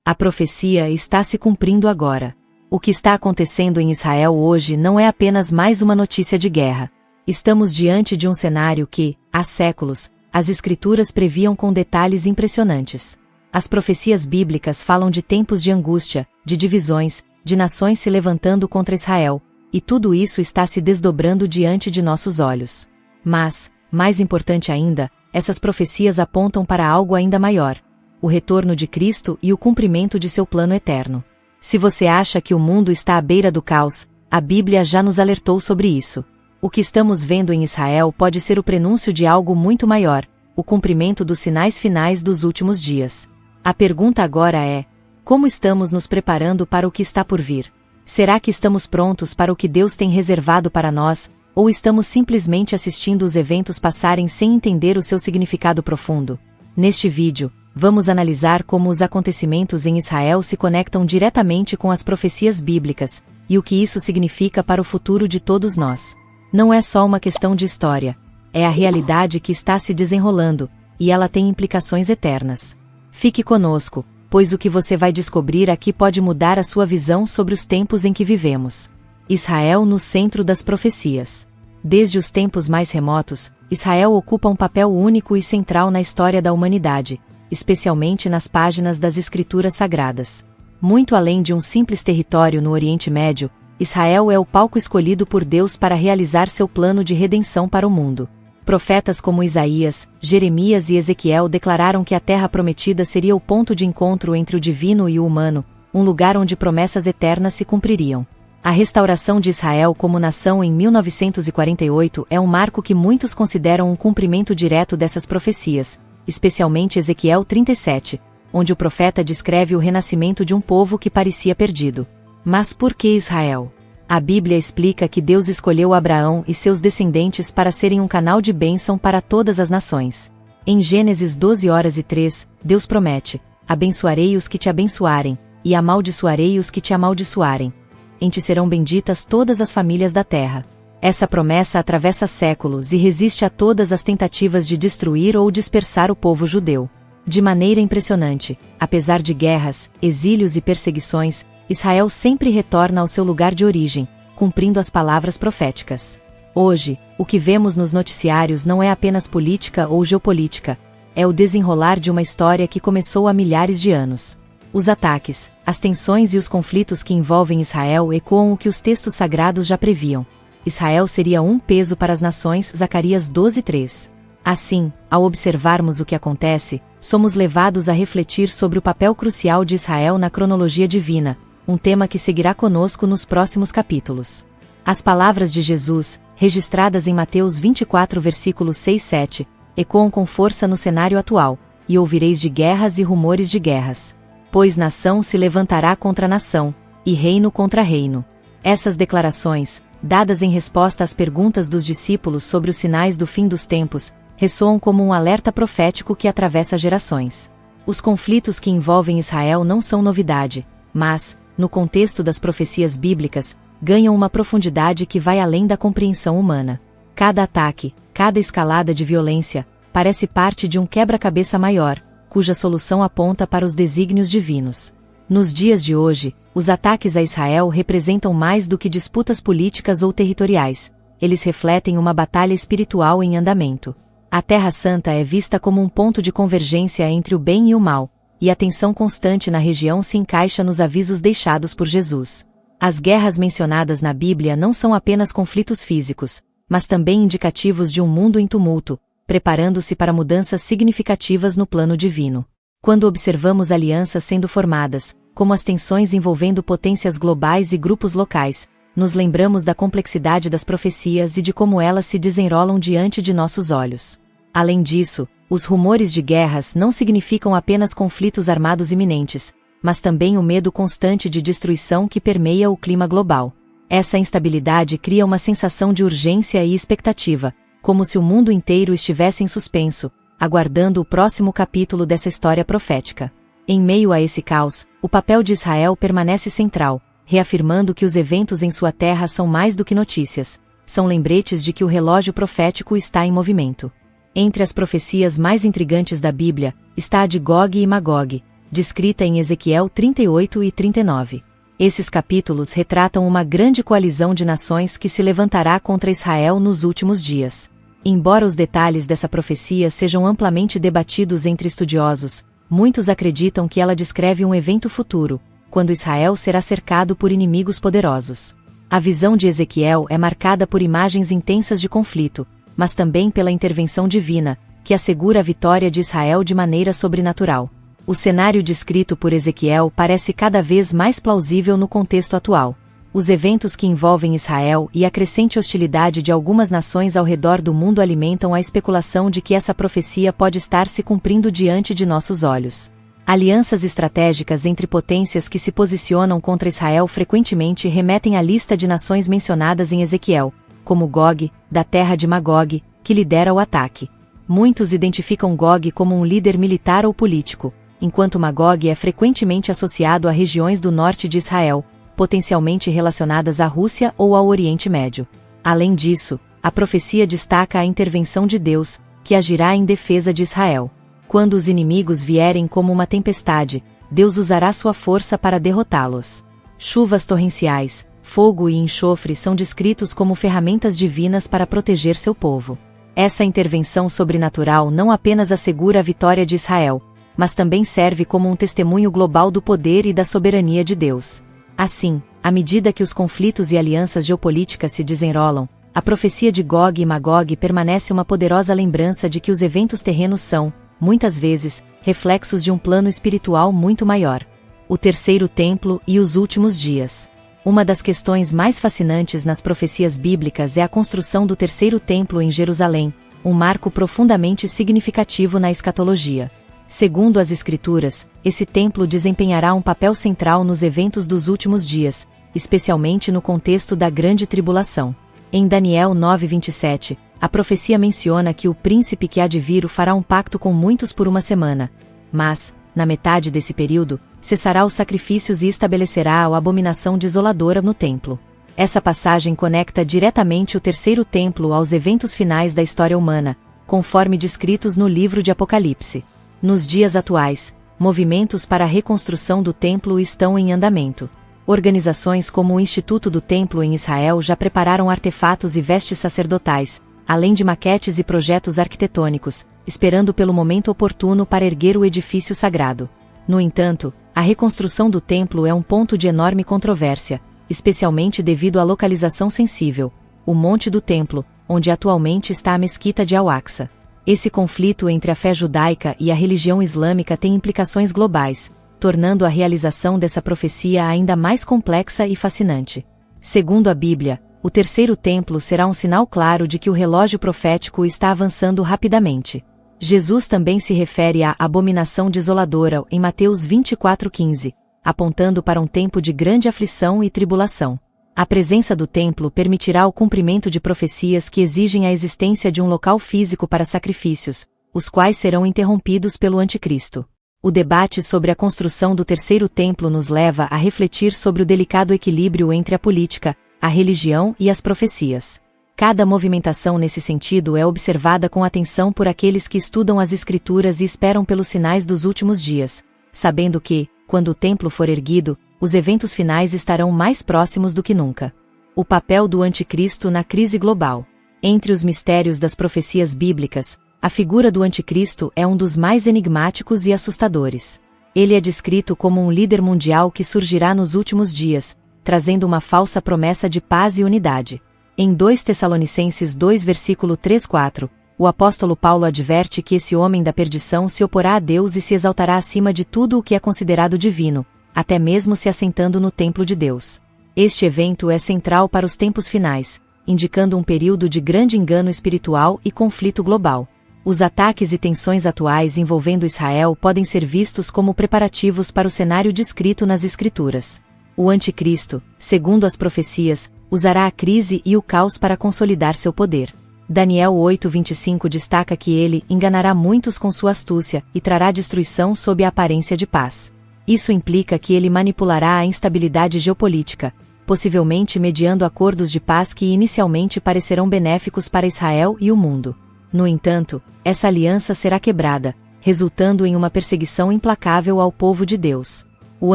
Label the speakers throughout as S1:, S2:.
S1: A profecia está se cumprindo agora. O que está acontecendo em Israel hoje não é apenas mais uma notícia de guerra. Estamos diante de um cenário que, há séculos, as Escrituras previam com detalhes impressionantes. As profecias bíblicas falam de tempos de angústia, de divisões, de nações se levantando contra Israel, e tudo isso está se desdobrando diante de nossos olhos. Mas, mais importante ainda, essas profecias apontam para algo ainda maior: o retorno de Cristo e o cumprimento de seu plano eterno. Se você acha que o mundo está à beira do caos, a Bíblia já nos alertou sobre isso. O que estamos vendo em Israel pode ser o prenúncio de algo muito maior, o cumprimento dos sinais finais dos últimos dias. A pergunta agora é: como estamos nos preparando para o que está por vir? Será que estamos prontos para o que Deus tem reservado para nós, ou estamos simplesmente assistindo os eventos passarem sem entender o seu significado profundo? Neste vídeo, vamos analisar como os acontecimentos em Israel se conectam diretamente com as profecias bíblicas, e o que isso significa para o futuro de todos nós. Não é só uma questão de história. É a realidade que está se desenrolando, e ela tem implicações eternas. Fique conosco, pois o que você vai descobrir aqui pode mudar a sua visão sobre os tempos em que vivemos. Israel no centro das profecias. Desde os tempos mais remotos, Israel ocupa um papel único e central na história da humanidade, especialmente nas páginas das Escrituras Sagradas. Muito além de um simples território no Oriente Médio, Israel é o palco escolhido por Deus para realizar seu plano de redenção para o mundo. Profetas como Isaías, Jeremias e Ezequiel declararam que a Terra Prometida seria o ponto de encontro entre o divino e o humano, um lugar onde promessas eternas se cumpririam. A restauração de Israel como nação em 1948 é um marco que muitos consideram um cumprimento direto dessas profecias, especialmente Ezequiel 37, onde o profeta descreve o renascimento de um povo que parecia perdido. Mas por que Israel? A Bíblia explica que Deus escolheu Abraão e seus descendentes para serem um canal de bênção para todas as nações. Em Gênesis 12:3, Deus promete: abençoarei os que te abençoarem, e amaldiçoarei os que te amaldiçoarem. Em ti serão benditas todas as famílias da terra. Essa promessa atravessa séculos e resiste a todas as tentativas de destruir ou dispersar o povo judeu. De maneira impressionante, apesar de guerras, exílios e perseguições, Israel sempre retorna ao seu lugar de origem, cumprindo as palavras proféticas. Hoje, o que vemos nos noticiários não é apenas política ou geopolítica, é o desenrolar de uma história que começou há milhares de anos. Os ataques, as tensões e os conflitos que envolvem Israel ecoam o que os textos sagrados já previam. Israel seria um peso para as nações, Zacarias 12:3. Assim, ao observarmos o que acontece, somos levados a refletir sobre o papel crucial de Israel na cronologia divina, um tema que seguirá conosco nos próximos capítulos. As palavras de Jesus, registradas em Mateus 24 versículos 6-7, ecoam com força no cenário atual: e ouvireis de guerras e rumores de guerras. Pois nação se levantará contra nação, e reino contra reino. Essas declarações, dadas em resposta às perguntas dos discípulos sobre os sinais do fim dos tempos, ressoam como um alerta profético que atravessa gerações. Os conflitos que envolvem Israel não são novidade, mas, no contexto das profecias bíblicas, ganham uma profundidade que vai além da compreensão humana. Cada ataque, cada escalada de violência, parece parte de um quebra-cabeça maior, cuja solução aponta para os desígnios divinos. Nos dias de hoje, os ataques a Israel representam mais do que disputas políticas ou territoriais. Eles refletem uma batalha espiritual em andamento. A Terra Santa é vista como um ponto de convergência entre o bem e o mal, e a tensão constante na região se encaixa nos avisos deixados por Jesus. As guerras mencionadas na Bíblia não são apenas conflitos físicos, mas também indicativos de um mundo em tumulto, preparando-se para mudanças significativas no plano divino. Quando observamos alianças sendo formadas, como as tensões envolvendo potências globais e grupos locais, nos lembramos da complexidade das profecias e de como elas se desenrolam diante de nossos olhos. Além disso, os rumores de guerras não significam apenas conflitos armados iminentes, mas também o medo constante de destruição que permeia o clima global. Essa instabilidade cria uma sensação de urgência e expectativa, como se o mundo inteiro estivesse em suspenso, aguardando o próximo capítulo dessa história profética. Em meio a esse caos, o papel de Israel permanece central, reafirmando que os eventos em sua terra são mais do que notícias, são lembretes de que o relógio profético está em movimento. Entre as profecias mais intrigantes da Bíblia, está a de Gog e Magog, descrita em Ezequiel 38 e 39. Esses capítulos retratam uma grande coalizão de nações que se levantará contra Israel nos últimos dias. Embora os detalhes dessa profecia sejam amplamente debatidos entre estudiosos, muitos acreditam que ela descreve um evento futuro, quando Israel será cercado por inimigos poderosos. A visão de Ezequiel é marcada por imagens intensas de conflito, mas também pela intervenção divina, que assegura a vitória de Israel de maneira sobrenatural. O cenário descrito por Ezequiel parece cada vez mais plausível no contexto atual. Os eventos que envolvem Israel e a crescente hostilidade de algumas nações ao redor do mundo alimentam a especulação de que essa profecia pode estar se cumprindo diante de nossos olhos. Alianças estratégicas entre potências que se posicionam contra Israel frequentemente remetem à lista de nações mencionadas em Ezequiel, como Gog, da terra de Magog, que lidera o ataque. Muitos identificam Gog como um líder militar ou político, enquanto Magog é frequentemente associado a regiões do norte de Israel, potencialmente relacionadas à Rússia ou ao Oriente Médio. Além disso, a profecia destaca a intervenção de Deus, que agirá em defesa de Israel. Quando os inimigos vierem como uma tempestade, Deus usará sua força para derrotá-los. Chuvas torrenciais, fogo e enxofre são descritos como ferramentas divinas para proteger seu povo. Essa intervenção sobrenatural não apenas assegura a vitória de Israel, mas também serve como um testemunho global do poder e da soberania de Deus. Assim, à medida que os conflitos e alianças geopolíticas se desenrolam, a profecia de Gog e Magog permanece uma poderosa lembrança de que os eventos terrenos são, muitas vezes, reflexos de um plano espiritual muito maior. O terceiro templo e os últimos dias. Uma das questões mais fascinantes nas profecias bíblicas é a construção do terceiro templo em Jerusalém, um marco profundamente significativo na escatologia. Segundo as Escrituras, esse templo desempenhará um papel central nos eventos dos últimos dias, especialmente no contexto da Grande Tribulação. Em Daniel 9:27, a profecia menciona que o príncipe que há de vir fará um pacto com muitos por uma semana, mas, na metade desse período, cessará os sacrifícios e estabelecerá a abominação desoladora no templo. Essa passagem conecta diretamente o terceiro templo aos eventos finais da história humana, conforme descritos no livro de Apocalipse. Nos dias atuais, movimentos para a reconstrução do templo estão em andamento. Organizações como o Instituto do Templo em Israel já prepararam artefatos e vestes sacerdotais, além de maquetes e projetos arquitetônicos, esperando pelo momento oportuno para erguer o edifício sagrado. No entanto, a reconstrução do templo é um ponto de enorme controvérsia, especialmente devido à localização sensível, o Monte do Templo, onde atualmente está a Mesquita de Al-Aqsa. Esse conflito entre a fé judaica e a religião islâmica tem implicações globais, tornando a realização dessa profecia ainda mais complexa e fascinante. Segundo a Bíblia, o terceiro templo será um sinal claro de que o relógio profético está avançando rapidamente. Jesus também se refere à abominação desoladora em Mateus 24:15, apontando para um tempo de grande aflição e tribulação. A presença do templo permitirá o cumprimento de profecias que exigem a existência de um local físico para sacrifícios, os quais serão interrompidos pelo Anticristo. O debate sobre a construção do terceiro templo nos leva a refletir sobre o delicado equilíbrio entre a política, a religião e as profecias. Cada movimentação nesse sentido é observada com atenção por aqueles que estudam as Escrituras e esperam pelos sinais dos últimos dias, sabendo que, quando o templo for erguido, os eventos finais estarão mais próximos do que nunca. O papel do Anticristo na crise global. Entre os mistérios das profecias bíblicas, a figura do Anticristo é um dos mais enigmáticos e assustadores. Ele é descrito como um líder mundial que surgirá nos últimos dias, trazendo uma falsa promessa de paz e unidade. Em 2 Tessalonicenses 2 versículo 3-4, o apóstolo Paulo adverte que esse homem da perdição se oporá a Deus e se exaltará acima de tudo o que é considerado divino, até mesmo se assentando no templo de Deus. Este evento é central para os tempos finais, indicando um período de grande engano espiritual e conflito global. Os ataques e tensões atuais envolvendo Israel podem ser vistos como preparativos para o cenário descrito nas Escrituras. O Anticristo, segundo as profecias, usará a crise e o caos para consolidar seu poder. Daniel 8:25 destaca que ele enganará muitos com sua astúcia e trará destruição sob a aparência de paz. Isso implica que ele manipulará a instabilidade geopolítica, possivelmente mediando acordos de paz que inicialmente parecerão benéficos para Israel e o mundo. No entanto, essa aliança será quebrada, resultando em uma perseguição implacável ao povo de Deus. O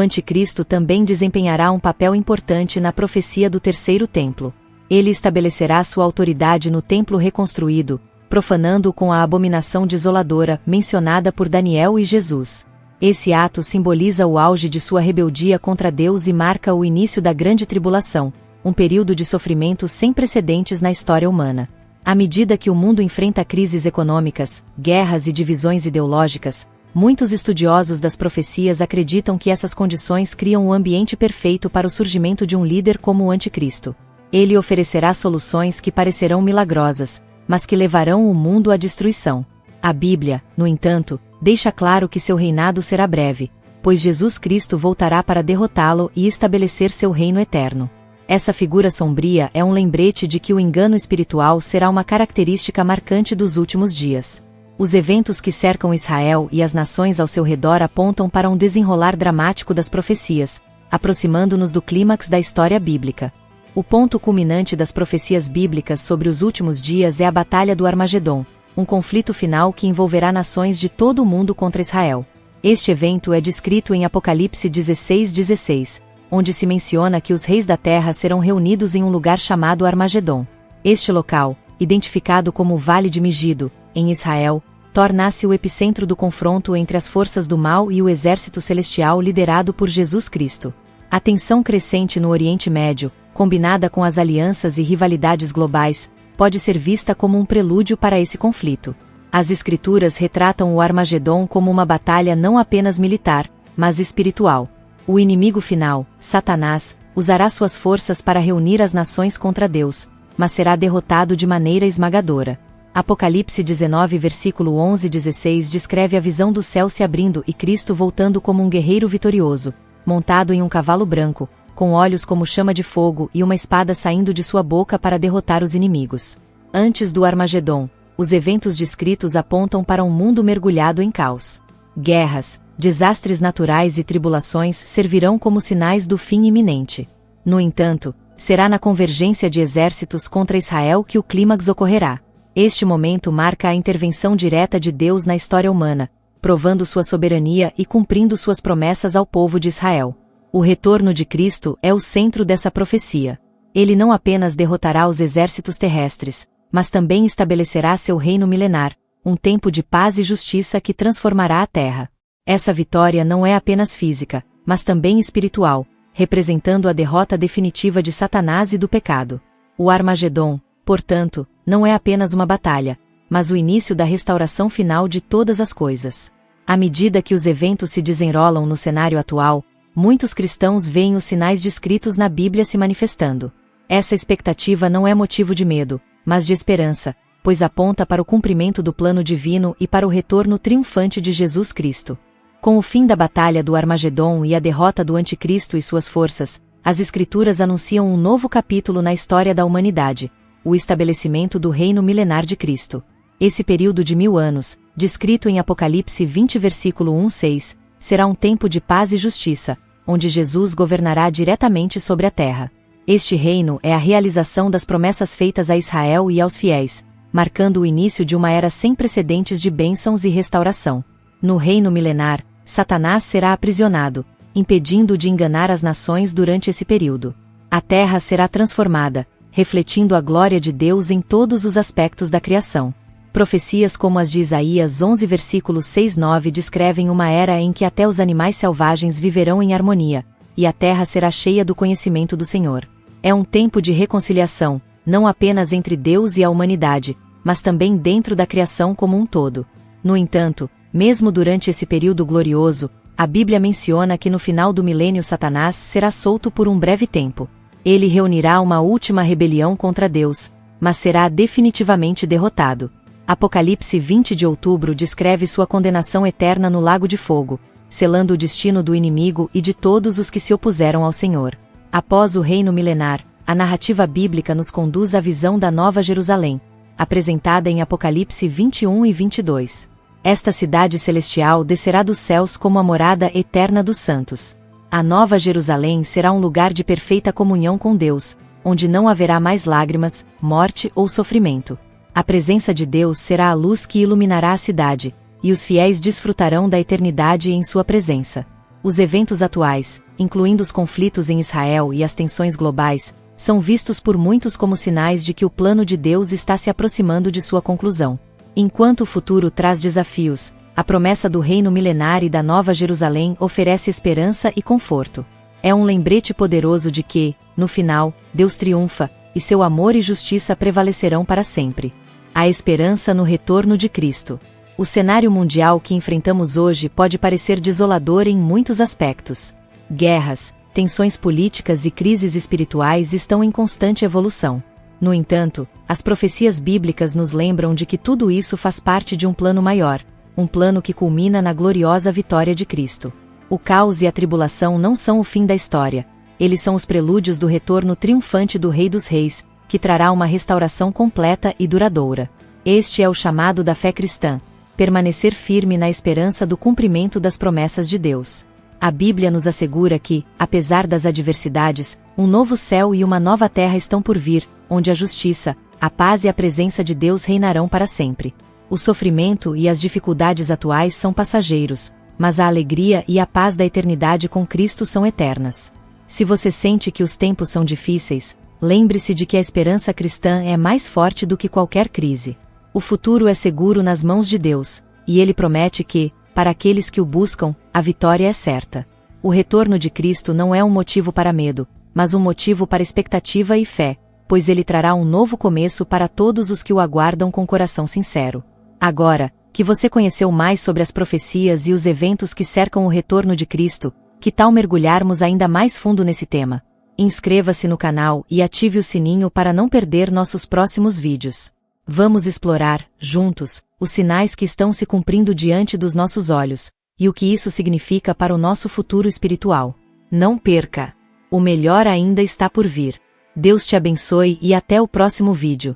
S1: anticristo também desempenhará um papel importante na profecia do terceiro templo. Ele estabelecerá sua autoridade no templo reconstruído, profanando-o com a abominação desoladora mencionada por Daniel e Jesus. Esse ato simboliza o auge de sua rebeldia contra Deus e marca o início da Grande Tribulação, um período de sofrimento sem precedentes na história humana. À medida que o mundo enfrenta crises econômicas, guerras e divisões ideológicas, muitos estudiosos das profecias acreditam que essas condições criam o ambiente perfeito para o surgimento de um líder como o Anticristo. Ele oferecerá soluções que parecerão milagrosas, mas que levarão o mundo à destruição. A Bíblia, no entanto, deixa claro que seu reinado será breve, pois Jesus Cristo voltará para derrotá-lo e estabelecer seu reino eterno. Essa figura sombria é um lembrete de que o engano espiritual será uma característica marcante dos últimos dias. Os eventos que cercam Israel e as nações ao seu redor apontam para um desenrolar dramático das profecias, aproximando-nos do clímax da história bíblica. O ponto culminante das profecias bíblicas sobre os últimos dias é a Batalha do Armagedom, um conflito final que envolverá nações de todo o mundo contra Israel. Este evento é descrito em Apocalipse 16:16, onde se menciona que os reis da terra serão reunidos em um lugar chamado Armagedom. Este local, identificado como o Vale de Megido, em Israel, torna-se o epicentro do confronto entre as forças do mal e o exército celestial liderado por Jesus Cristo. A tensão crescente no Oriente Médio, combinada com as alianças e rivalidades globais, pode ser vista como um prelúdio para esse conflito. As Escrituras retratam o Armagedom como uma batalha não apenas militar, mas espiritual. O inimigo final, Satanás, usará suas forças para reunir as nações contra Deus, mas será derrotado de maneira esmagadora. Apocalipse 19 versículo 11-16 descreve a visão do céu se abrindo e Cristo voltando como um guerreiro vitorioso, montado em um cavalo branco, com olhos como chama de fogo e uma espada saindo de sua boca para derrotar os inimigos. Antes do Armagedom, os eventos descritos apontam para um mundo mergulhado em caos. Guerras, desastres naturais e tribulações servirão como sinais do fim iminente. No entanto, será na convergência de exércitos contra Israel que o clímax ocorrerá. Este momento marca a intervenção direta de Deus na história humana, provando sua soberania e cumprindo suas promessas ao povo de Israel. O retorno de Cristo é o centro dessa profecia. Ele não apenas derrotará os exércitos terrestres, mas também estabelecerá seu reino milenar, um tempo de paz e justiça que transformará a terra. Essa vitória não é apenas física, mas também espiritual, representando a derrota definitiva de Satanás e do pecado. O Armagedom, portanto, não é apenas uma batalha, mas o início da restauração final de todas as coisas. À medida que os eventos se desenrolam no cenário atual, muitos cristãos veem os sinais descritos na Bíblia se manifestando. Essa expectativa não é motivo de medo, mas de esperança, pois aponta para o cumprimento do plano divino e para o retorno triunfante de Jesus Cristo. Com o fim da batalha do Armagedom e a derrota do Anticristo e suas forças, as Escrituras anunciam um novo capítulo na história da humanidade, o estabelecimento do reino milenar de Cristo. Esse período de 1000 anos, descrito em Apocalipse 20 versículo 1-6, será um tempo de paz e justiça, onde Jesus governará diretamente sobre a terra. Este reino é a realização das promessas feitas a Israel e aos fiéis, marcando o início de uma era sem precedentes de bênçãos e restauração. No reino milenar, Satanás será aprisionado, impedindo-o de enganar as nações durante esse período. A terra será transformada, refletindo a glória de Deus em todos os aspectos da criação. Profecias como as de Isaías 11 versículos 6-9 descrevem uma era em que até os animais selvagens viverão em harmonia, e a terra será cheia do conhecimento do Senhor. É um tempo de reconciliação, não apenas entre Deus e a humanidade, mas também dentro da criação como um todo. No entanto, mesmo durante esse período glorioso, a Bíblia menciona que no final do milênio Satanás será solto por um breve tempo. Ele reunirá uma última rebelião contra Deus, mas será definitivamente derrotado. Apocalipse 20 de outubro descreve sua condenação eterna no lago de fogo, selando o destino do inimigo e de todos os que se opuseram ao Senhor. Após o reino milenar, a narrativa bíblica nos conduz à visão da Nova Jerusalém, apresentada em Apocalipse 21 e 22. Esta cidade celestial descerá dos céus como a morada eterna dos santos. A Nova Jerusalém será um lugar de perfeita comunhão com Deus, onde não haverá mais lágrimas, morte ou sofrimento. A presença de Deus será a luz que iluminará a cidade, e os fiéis desfrutarão da eternidade em sua presença. Os eventos atuais, incluindo os conflitos em Israel e as tensões globais, são vistos por muitos como sinais de que o plano de Deus está se aproximando de sua conclusão. Enquanto o futuro traz desafios, a promessa do reino milenar e da Nova Jerusalém oferece esperança e conforto. É um lembrete poderoso de que, no final, Deus triunfa, e seu amor e justiça prevalecerão para sempre. A esperança no retorno de Cristo. O cenário mundial que enfrentamos hoje pode parecer desolador em muitos aspectos. Guerras, tensões políticas e crises espirituais estão em constante evolução. No entanto, as profecias bíblicas nos lembram de que tudo isso faz parte de um plano maior, um plano que culmina na gloriosa vitória de Cristo. O caos e a tribulação não são o fim da história, eles são os prelúdios do retorno triunfante do Rei dos Reis, que trará uma restauração completa e duradoura. Este é o chamado da fé cristã: permanecer firme na esperança do cumprimento das promessas de Deus. A Bíblia nos assegura que, apesar das adversidades, um novo céu e uma nova terra estão por vir, onde a justiça, a paz e a presença de Deus reinarão para sempre. O sofrimento e as dificuldades atuais são passageiros, mas a alegria e a paz da eternidade com Cristo são eternas. Se você sente que os tempos são difíceis, lembre-se de que a esperança cristã é mais forte do que qualquer crise. O futuro é seguro nas mãos de Deus, e Ele promete que, para aqueles que o buscam, a vitória é certa. O retorno de Cristo não é um motivo para medo, mas um motivo para expectativa e fé, pois Ele trará um novo começo para todos os que o aguardam com coração sincero. Agora, que você conheceu mais sobre as profecias e os eventos que cercam o retorno de Cristo, que tal mergulharmos ainda mais fundo nesse tema? Inscreva-se no canal e ative o sininho para não perder nossos próximos vídeos. Vamos explorar, juntos, os sinais que estão se cumprindo diante dos nossos olhos, e o que isso significa para o nosso futuro espiritual. Não perca! O melhor ainda está por vir. Deus te abençoe e até o próximo vídeo.